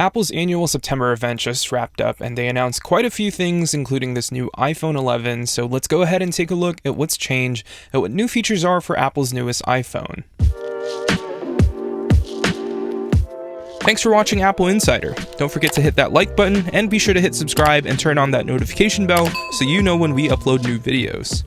Apple's annual September event just wrapped up and they announced quite a few things, including this new iPhone 11, so let's go ahead and take a look at what's changed and what new features are for Apple's newest iPhone. Thanks for watching Apple Insider. Don't forget to hit that like button and be sure to hit subscribe and turn on that notification bell so you know when we upload new videos.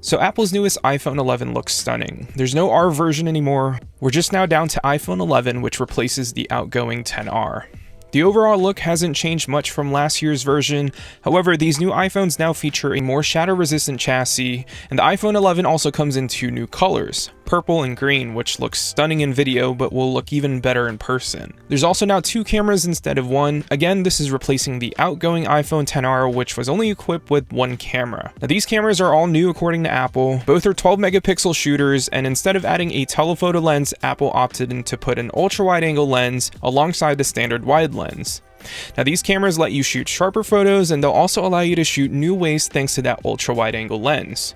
So Apple's newest iPhone 11 looks stunning. There's no R version anymore. We're just now down to iPhone 11, which replaces the outgoing XR. The overall look hasn't changed much from last year's version. However, these new iPhones now feature a more shatter-resistant chassis, and the iPhone 11 also comes in two new colors, purple and green, which looks stunning in video but will look even better in person. There's also now two cameras instead of one. Again, this is replacing the outgoing iPhone XR, which was only equipped with one camera. Now, these cameras are all new according to Apple. Both are 12 megapixel shooters, and instead of adding a telephoto lens, Apple opted in to put an ultra-wide-angle lens alongside the standard wide lens. Now, these cameras let you shoot sharper photos, and they'll also allow you to shoot new ways thanks to that ultra-wide-angle lens.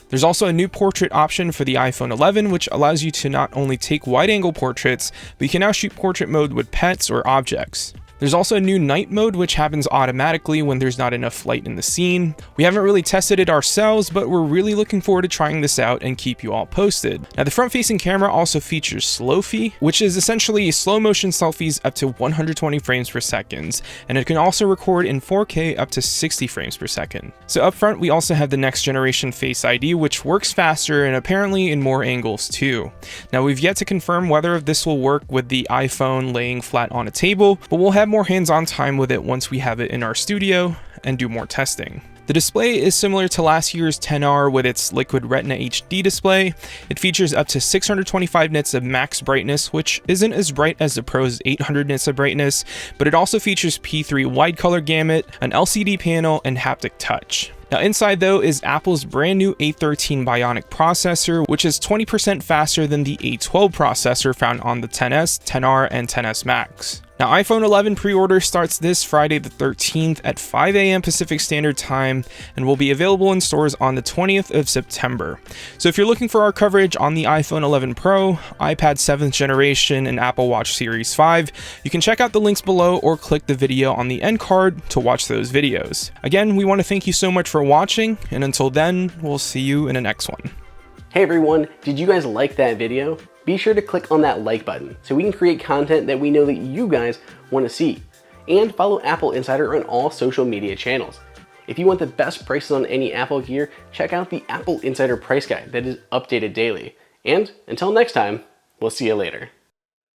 There's also a new portrait option for the iPhone 11, which allows you to not only take wide-angle portraits, but you can now shoot portrait mode with pets or objects. There's also a new night mode, which happens automatically when there's not enough light in the scene. We haven't really tested it ourselves, but we're really looking forward to trying this out and keep you all posted. Now, the front-facing camera also features Slow-Fi, which is essentially slow-motion selfies up to 120 frames per second, and it can also record in 4K up to 60 frames per second. So up front, we also have the next-generation Face ID, which works faster and apparently in more angles too. Now, we've yet to confirm whether this will work with the iPhone laying flat on a table, but we'll have more hands-on time with it once we have it in our studio and do more testing. The display is similar to last year's XR with its Liquid Retina HD display. It features up to 625 nits of max brightness, which isn't as bright as the Pro's 800 nits of brightness, but it also features P3 wide color gamut, an LCD panel, and haptic touch. Now, inside though is Apple's brand new A13 Bionic processor, which is 20% faster than the A12 processor found on the XS, XR, and XS Max. Now, iPhone 11 pre-order starts this Friday the 13th at 5 a.m. Pacific Standard Time and will be available in stores on the 20th of September. So if you're looking for our coverage on the iPhone 11 Pro, iPad 7th generation, and Apple Watch Series 5, you can check out the links below or click the video on the end card to watch those videos. Again, we want to thank you so much for watching, and until then, we'll see you in the next one. Hey everyone, did you guys like that video? Be sure to click on that like button so we can create content that we know that you guys want to see. And follow Apple Insider on all social media channels. If you want the best prices on any Apple gear, check out the Apple Insider price guide that is updated daily. And until next time, we'll see you later.